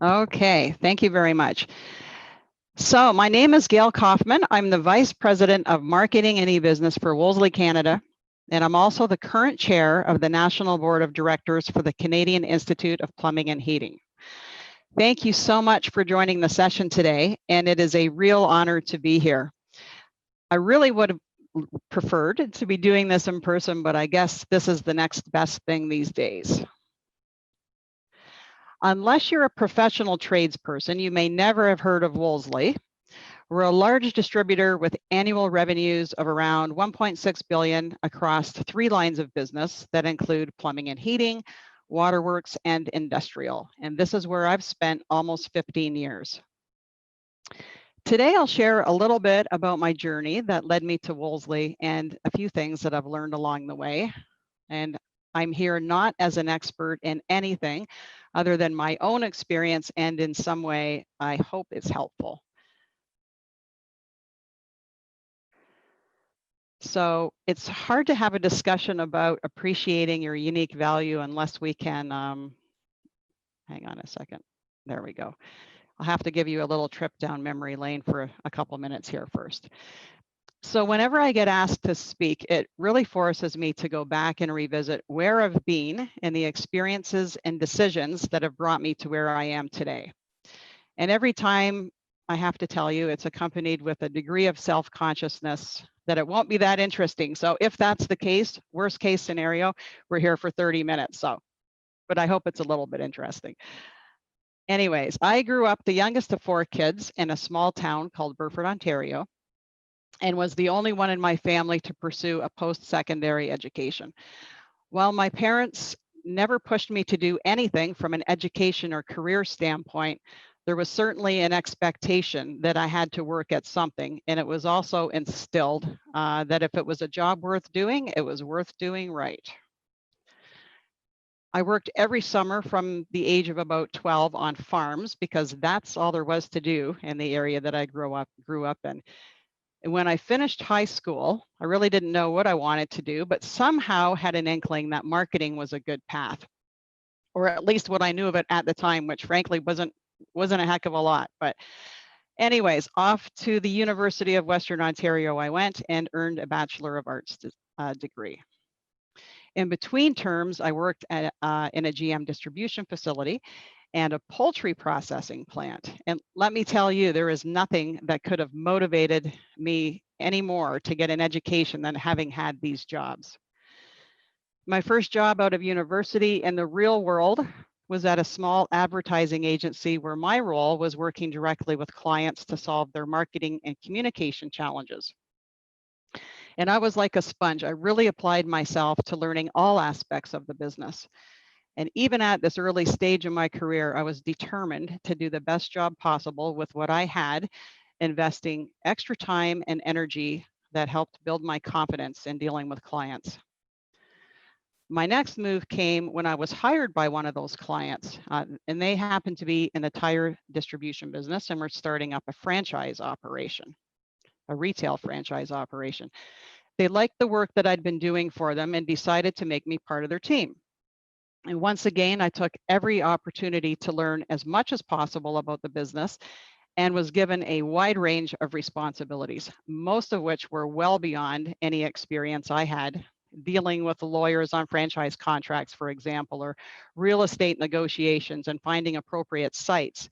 Okay, thank you very much. So my name is Gail Kaufman. I'm the Vice President of Marketing and E-Business for Wolseley, Canada, and I'm also the current chair of the National Board of Directors for the Canadian Institute of Plumbing and Heating. Thank you so much for joining the session today, and it is a real honor to be here. I really would have preferred to be doing this in person, but I guess this is the next best thing these days. Unless you're a professional tradesperson, you may never have heard of Wolseley. We're a large distributor with annual revenues of around 1.6 billion across 3 lines of business that include plumbing and heating, waterworks, and industrial. And this is where I've spent almost 15 years. Today, I'll share a little bit about my journey that led me to Wolseley and a few things that I've learned along the way. And I'm here not as an expert in anything other than my own experience, and in some way, I hope it's helpful. So it's hard to have a discussion about appreciating your unique value unless we can, hang on a second, there we go. I'll have to give you a little trip down memory lane for a couple minutes here first. So whenever I get asked to speak, it really forces me to go back and revisit where I've been and the experiences and decisions that have brought me to where I am today. And every time I have to tell you, it's accompanied with a degree of self-consciousness that it won't be that interesting. So if that's the case, worst case scenario, we're here for 30 minutes. So, but I hope it's a little bit interesting. Anyways, I grew up the youngest of 4 kids in a small town called Burford, Ontario, and was the only one in my family to pursue a post-secondary education. While my parents never pushed me to do anything from an education or career standpoint, there was certainly an expectation that I had to work at something. And it was also instilled that if it was a job worth doing, it was worth doing right. I worked every summer from the age of about 12 on farms because that's all there was to do in the area that I grew up in. And when I finished high school, I really didn't know what I wanted to do, but somehow had an inkling that marketing was a good path, or at least what I knew of it at the time, which frankly wasn't a heck of a lot. But anyways, off to the University of Western Ontario I went and earned a Bachelor of Arts degree. In between terms, I worked at, in a GM distribution facility and a poultry processing plant. And let me tell you, there is nothing that could have motivated me anymore to get an education than having had these jobs. My first job out of university in the real world was at a small advertising agency where my role was working directly with clients to solve their marketing and communication challenges. And I was like a sponge. I really applied myself to learning all aspects of the business. And even at this early stage in my career, I was determined to do the best job possible with what I had, investing extra time and energy that helped build my confidence in dealing with clients. My next move came when I was hired by one of those clients, and they happened to be in the tire distribution business and were starting up a franchise operation, a retail franchise operation. They liked the work that I'd been doing for them and decided to make me part of their team. And once again, I took every opportunity to learn as much as possible about the business and was given a wide range of responsibilities, most of which were well beyond any experience I had dealing with lawyers on franchise contracts, for example, or real estate negotiations and finding appropriate sites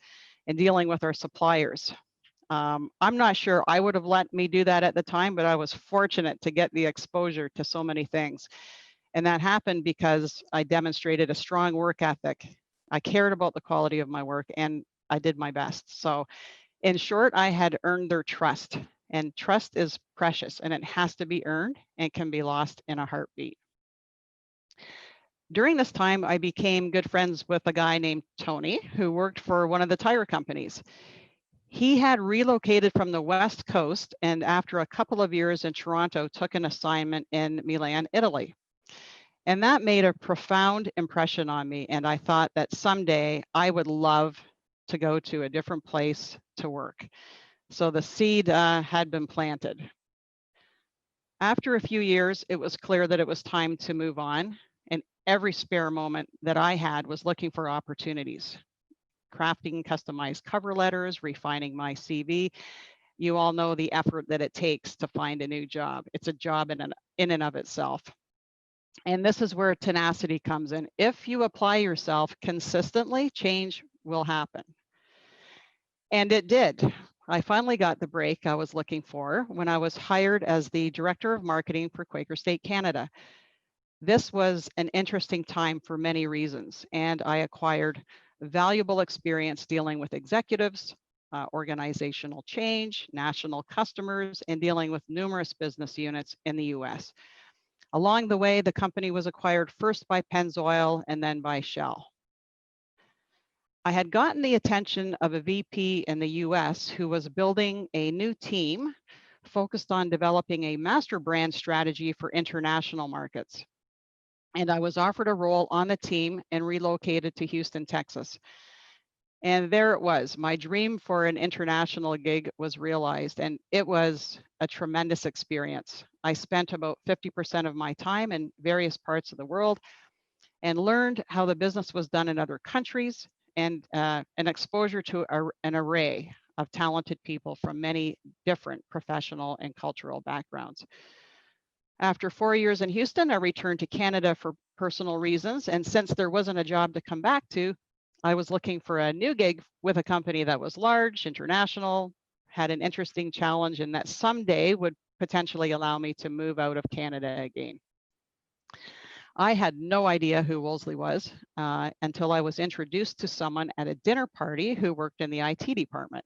and dealing with our suppliers. I'm not sure I would have let me do that at the time, but I was fortunate to get the exposure to so many things. And that happened because I demonstrated a strong work ethic. I cared about the quality of my work and I did my best. So in short, I had earned their trust, and trust is precious and it has to be earned and can be lost in a heartbeat. During this time, I became good friends with a guy named Tony who worked for one of the tire companies. He had relocated from the West Coast and after a couple of years in Toronto, took an assignment in Milan, Italy. And that made a profound impression on me. And I thought that someday I would love to go to a different place to work. So the seed had been planted. After a few years, it was clear that it was time to move on. And every spare moment that I had was looking for opportunities. crafting customized cover letters, refining my CV. You all know the effort that it takes to find a new job. It's a job in and of itself. And this is where tenacity comes in. If you apply yourself consistently, change will happen. And it did. I finally got the break I was looking for when I was hired as the Director of Marketing for Quaker State Canada. This was an interesting time for many reasons, and I acquired valuable experience dealing with executives, organizational change, national customers, and dealing with numerous business units in the US. Along the way, the company was acquired first by Pennzoil and then by Shell. I had gotten the attention of a VP in the US who was building a new team focused on developing a master brand strategy for international markets. And I was offered a role on the team and relocated to Houston, Texas. And there it was. My dream for an international gig was realized, and it was a tremendous experience. I spent about 50% of my time in various parts of the world and learned how the business was done in other countries, and an exposure to an array of talented people from many different professional and cultural backgrounds. After 4 years in Houston, I returned to Canada for personal reasons. And since there wasn't a job to come back to, I was looking for a new gig with a company that was large, international, had an interesting challenge, and that someday would potentially allow me to move out of Canada again. I had no idea who Wolseley was until I was introduced to someone at a dinner party who worked in the IT department.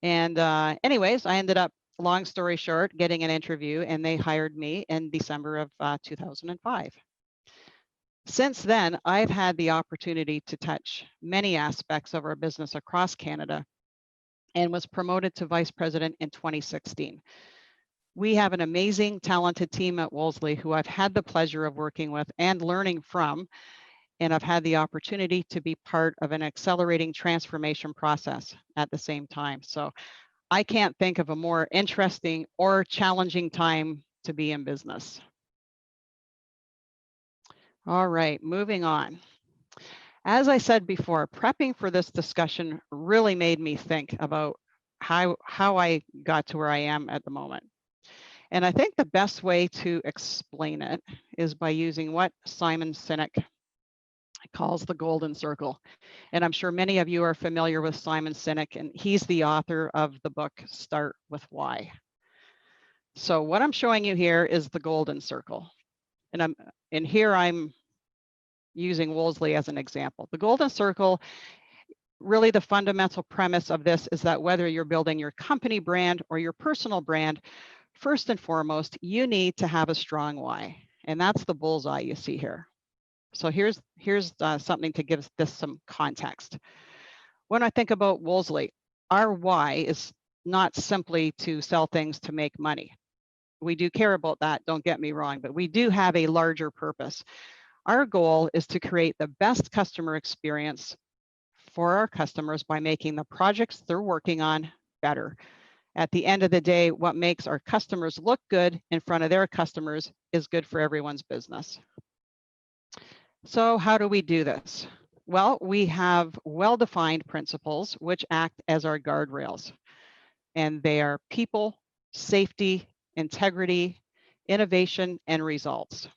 And anyways, I ended up, long story short, getting an interview, and they hired me in December of 2005. Since then, I've had the opportunity to touch many aspects of our business across Canada and was promoted to vice president in 2016. We have an amazing, talented team at Wolseley who I've had the pleasure of working with and learning from, and I've had the opportunity to be part of an accelerating transformation process at the same time. So I can't think of a more interesting or challenging time to be in business. All right, moving on. As I said before, prepping for this discussion really made me think about how I got to where I am at the moment. And I think the best way to explain it is by using what Simon Sinek calls the golden circle. And I'm sure many of you are familiar with Simon Sinek, and he's the author of the book, Start With Why. So what I'm showing you here is the golden circle. And here I'm using Wolseley as an example. The golden circle, really the fundamental premise of this is that whether you're building your company brand or your personal brand, first and foremost, you need to have a strong why. And that's the bullseye you see here. So here's something to give this some context. When I think about Wolseley, our why is not simply to sell things to make money. We do care about that, don't get me wrong, but we do have a larger purpose. Our goal is to create the best customer experience for our customers by making the projects they're working on better. At the end of the day, what makes our customers look good in front of their customers is good for everyone's business. So how do we do this? Well, we have well-defined principles which act as our guardrails, and they are people, safety, integrity, innovation, and results.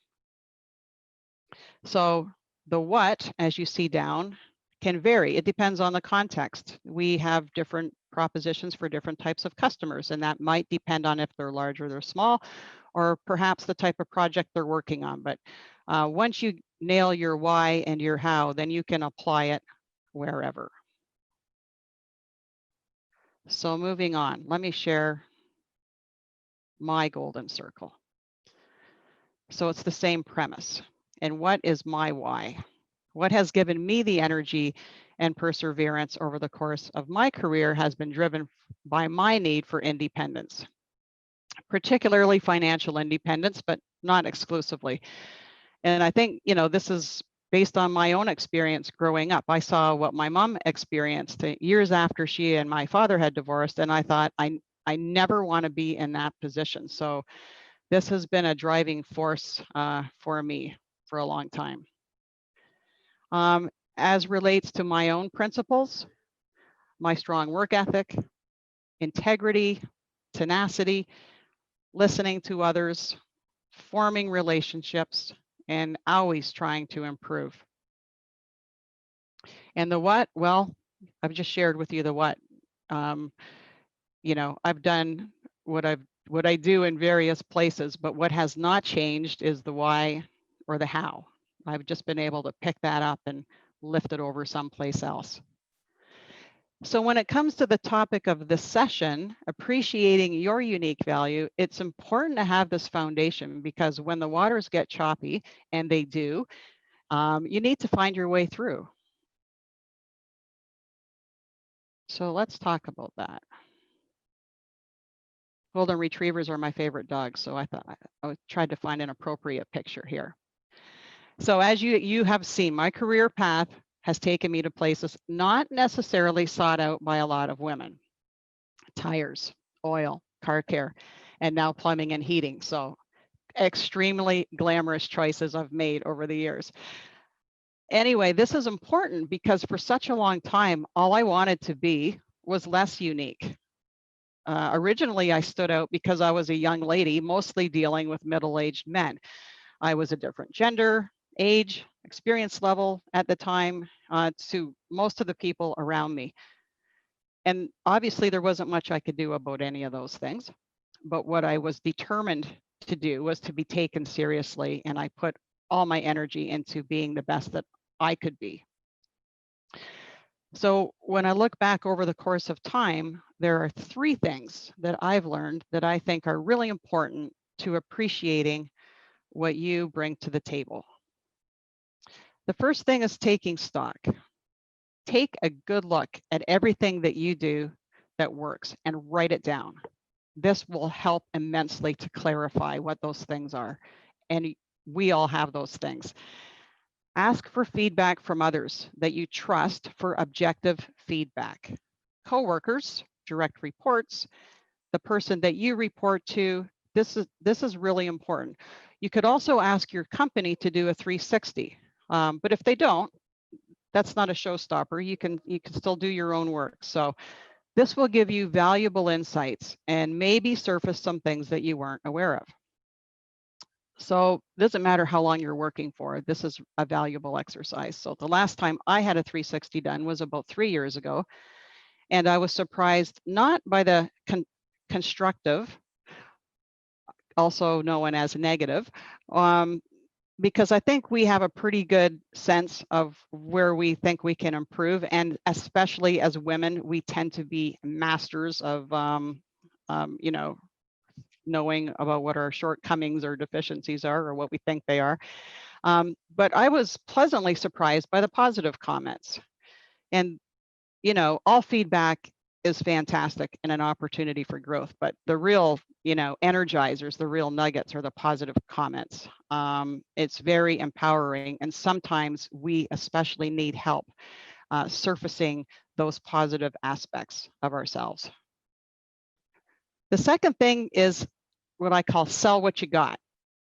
So the what, as you see down, can vary. It depends on the context. We have different propositions for different types of customers, and that might depend on if they're large or they're small, or perhaps the type of project they're working on. But once you nail your why and your how, then you can apply it wherever. So moving on, let me share my golden circle. So it's the same premise. And what is my why? What has given me the energy and perseverance over the course of my career has been driven by my need for independence, particularly financial independence, but not exclusively. And I think, this is based on my own experience growing up. I saw what my mom experienced years after she and my father had divorced, and I thought, I never want to be in that position. So this has been a driving force for me for a long time. as relates to my own principles, my strong work ethic, integrity, tenacity, listening to others, forming relationships, and always trying to improve. And the what? Well, I've just shared with you the what. I've done what I do in various places, but what has not changed is the why or the how. I've just been able to pick that up and lift it over someplace else. So when it comes to the topic of this session, appreciating your unique value, it's important to have this foundation, because when the waters get choppy, and they do, you need to find your way through. So let's talk about that. Golden retrievers are my favorite dogs, so I thought I tried to find an appropriate picture here. So as you have seen, my career path has taken me to places not necessarily sought out by a lot of women. Tires, oil, car care, and now plumbing and heating. So extremely glamorous choices I've made over the years. Anyway, this is important because for such a long time, all I wanted to be was less unique. Originally, I stood out because I was a young lady, mostly dealing with middle-aged men. I was a different gender, age, experience level at the time to most of the people around me. And obviously, there wasn't much I could do about any of those things. But what I was determined to do was to be taken seriously, and I put all my energy into being the best that I could be. So when I look back over the course of time, there are 3 things that I've learned that I think are really important to appreciating what you bring to the table. The first thing is taking stock. Take a good look at everything that you do that works and write it down. This will help immensely to clarify what those things are. And we all have those things. Ask for feedback from others that you trust for objective feedback. Coworkers, direct reports, the person that you report to. This is really important. You could also ask your company to do a 360, but if they don't, that's not a showstopper. You can still do your own work. So this will give you valuable insights and maybe surface some things that you weren't aware of. So it doesn't matter how long you're working for, this is a valuable exercise. So the last time I had a 360 done was about 3 years ago. And I was surprised not by the constructive, also known as negative, because I think we have a pretty good sense of where we think we can improve. And especially as women, we tend to be masters of, knowing about what our shortcomings or deficiencies are, or what we think they are. But I was pleasantly surprised by the positive comments. And, all feedback is fantastic and an opportunity for growth, but the real, energizers, the real nuggets are the positive comments. It's very empowering. And sometimes we especially need help surfacing those positive aspects of ourselves. The second thing is what I call sell what you got,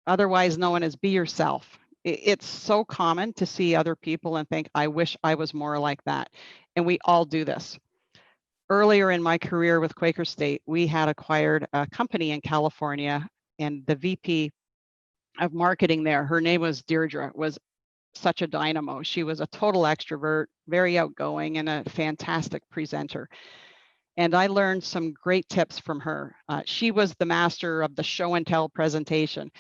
otherwise known as be yourself. It's so common to see other people and think, I wish I was more like that. And we all do this. Earlier in my career with Quaker State, we had acquired a company in California, and the VP of marketing there, her name was Deirdre, was such a dynamo. She was a total extrovert, very outgoing, and a fantastic presenter. And I learned some great tips from her. She was the master of the show and tell presentation,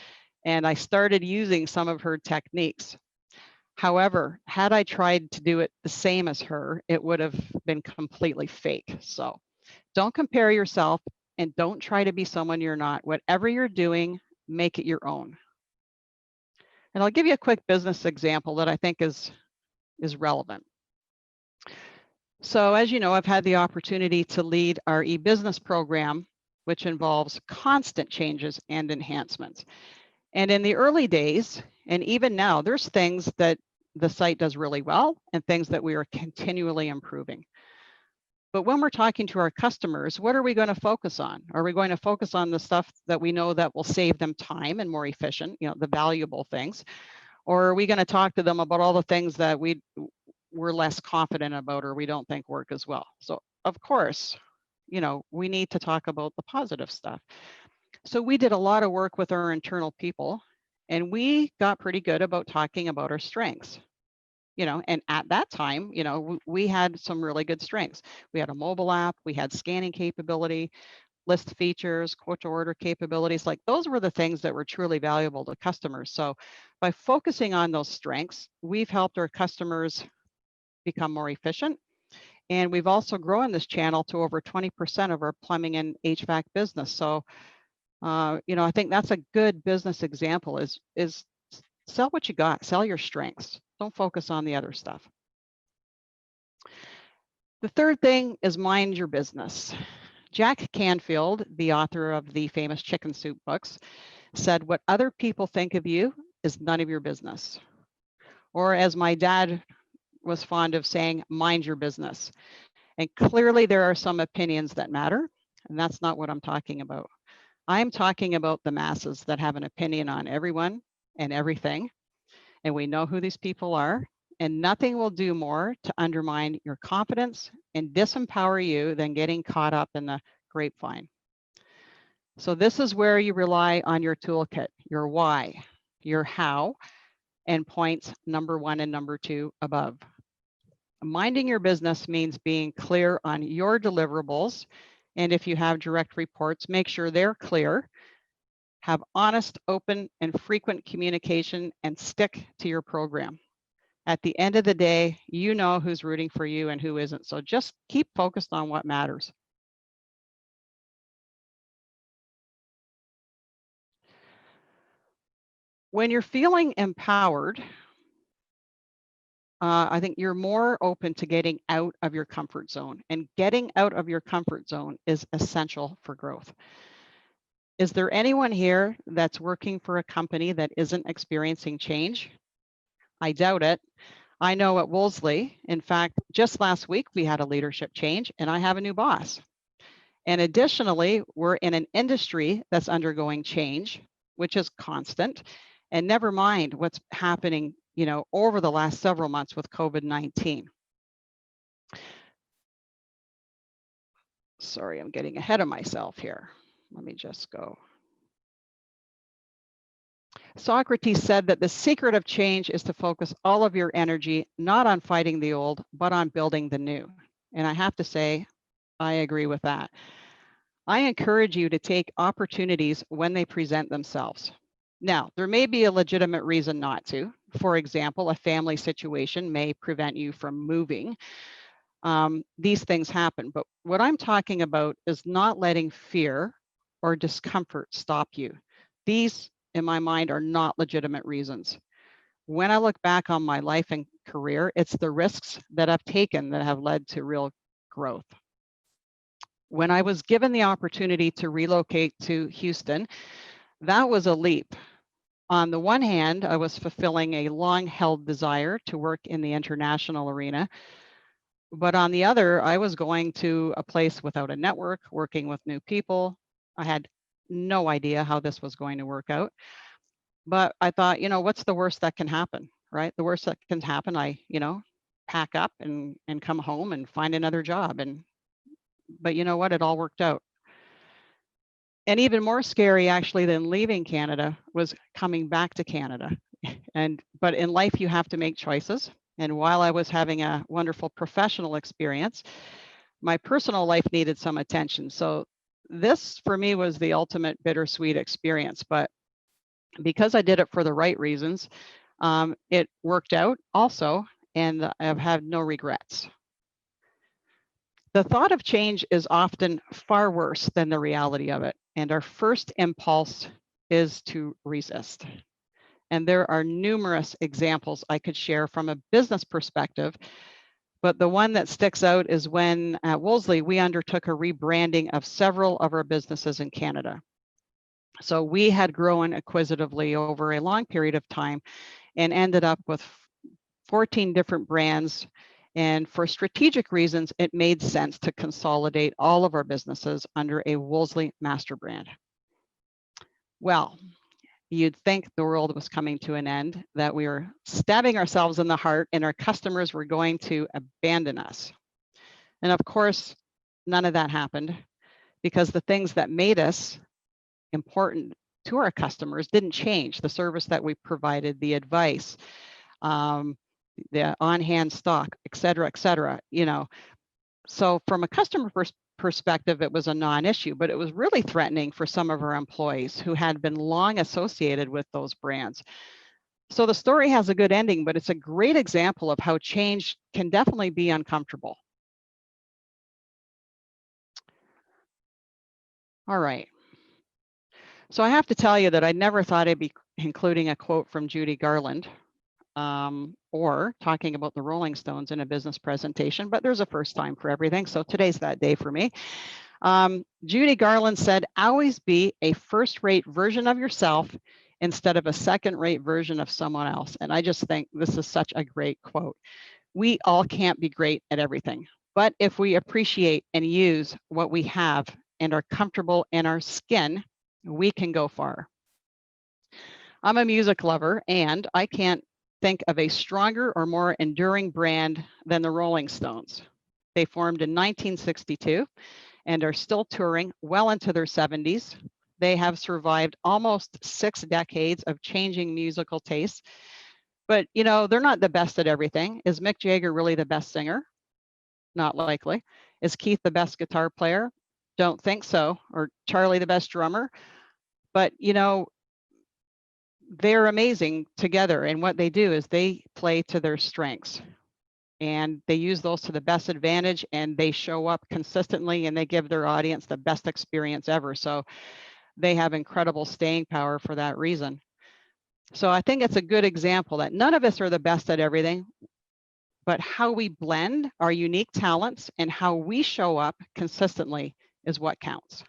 and I started using some of her techniques. However, had I tried to do it the same as her, it would have been completely fake. So don't compare yourself and don't try to be someone you're not. Whatever you're doing, make it your own. And I'll give you a quick business example that I think is relevant. So as you know, I've had the opportunity to lead our e-business program, which involves constant changes and enhancements. And in the early days, and even now, there's things that the site does really well and things that we are continually improving. But when we're talking to our customers, what are we going to focus on? Are we going to focus on the stuff that we know that will save them time and more efficient, the valuable things? Or are we going to talk to them about all the things that we we're less confident about or we don't think work as well. So of course, you know, we need to talk about the positive stuff. So we did a lot of work with our internal people, and we got pretty good about talking about our strengths. You know, and at that time, you know, we had some really good strengths. We had a mobile app, we had scanning capability, list features, quote to order capabilities. Like those were the things that were truly valuable to customers. So by focusing on those strengths, we've helped our customers become more efficient. And we've also grown this channel to over 20% of our plumbing and HVAC business. So, you know, I think that's a good business example is sell what you got, sell your strengths. Don't focus on the other stuff. The third thing is mind your business. Jack Canfield, the author of the famous Chicken Soup books, said, "What other people think of you is none of your business." Or as my dad was fond of saying, mind your business. And clearly there are some opinions that matter, and that's not what I'm talking about. I'm talking about the masses that have an opinion on everyone and everything, and we know who these people are, and nothing will do more to undermine your confidence and disempower you than getting caught up in the grapevine. So this is where you rely on your toolkit, your why, your how, and points number 1 and number 2 above. Minding your business means being clear on your deliverables. And if you have direct reports, make sure they're clear. Have honest, open, and frequent communication and stick to your program. At the end of the day, you know who's rooting for you and who isn't. So just keep focused on what matters. When you're feeling empowered, I think you're more open to getting out of your comfort zone, and getting out of your comfort zone is essential for growth. Is there anyone here that's working for a company that isn't experiencing change? I doubt it. I know at Wolseley, in fact, just last week we had a leadership change and I have a new boss. And additionally, we're in an industry that's undergoing change, which is constant. And never mind what's happening, you know, over the last several months with COVID-19. Sorry, I'm getting ahead of myself here. Let me just go. Socrates said that the secret of change is to focus all of your energy not on fighting the old, but on building the new. And I have to say, I agree with that. I encourage you to take opportunities when they present themselves. Now, there may be a legitimate reason not to. For example, a family situation may prevent you from moving. These things happen, but what I'm talking about is not letting fear or discomfort stop you. These, in my mind, are not legitimate reasons. When I look back on my life and career, it's the risks that I've taken that have led to real growth. When I was given the opportunity to relocate to Houston, that was a leap. On the one hand, I was fulfilling a long-held desire to work in the international arena. But on the other, I was going to a place without a network, working with new people. I had no idea how this was going to work out. But I thought, you know, what's the worst that can happen, right? The worst that can happen, I, you know, pack up and come home and find another job. But you know what? It all worked out. And even more scary, actually, than leaving Canada was coming back to Canada. But in life, you have to make choices. And while I was having a wonderful professional experience, my personal life needed some attention. So this, for me, was the ultimate bittersweet experience. But because I did it for the right reasons, it worked out also, and I've had no regrets. The thought of change is often far worse than the reality of it. And our first impulse is to resist. And there are numerous examples I could share from a business perspective, but the one that sticks out is when at Wolseley, we undertook a rebranding of several of our businesses in Canada. So we had grown acquisitively over a long period of time and ended up with 14 different brands. And for strategic reasons, it made sense to consolidate all of our businesses under a Wolseley master brand. Well, you'd think the world was coming to an end, that we were stabbing ourselves in the heart and our customers were going to abandon us. And of course, none of that happened, because the things that made us important to our customers didn't change. The service that we provided, the advice, the on-hand stock, et cetera, So from a customer perspective, it was a non-issue, but it was really threatening for some of our employees who had been long associated with those brands. So the story has a good ending, but it's a great example of how change can definitely be uncomfortable. All right. So I have to tell you that I never thought I'd be including a quote from Judy Garland or talking about the Rolling Stones in a business presentation, but there's a first time for everything. So today's that day for me. Judy Garland said, always be a first-rate version of yourself instead of a second-rate version of someone else. And I just think this is such a great quote. We all can't be great at everything, but if we appreciate and use what we have and are comfortable in our skin, we can go far. I'm a music lover, and I can't think of a stronger or more enduring brand than the Rolling Stones. They formed in 1962 and are still touring well into their 70s. They have survived almost 6 decades of changing musical tastes. But, they're not the best at everything. Is Mick Jagger really the best singer? Not likely. Is Keith the best guitar player? Don't think so. Or Charlie the best drummer? But, they're amazing together. And what they do is they play to their strengths. And they use those to the best advantage, and they show up consistently, and they give their audience the best experience ever. So they have incredible staying power for that reason. So I think it's a good example that none of us are the best at everything, but how we blend our unique talents and how we show up consistently is what counts.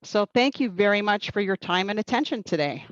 So thank you very much for your time and attention today.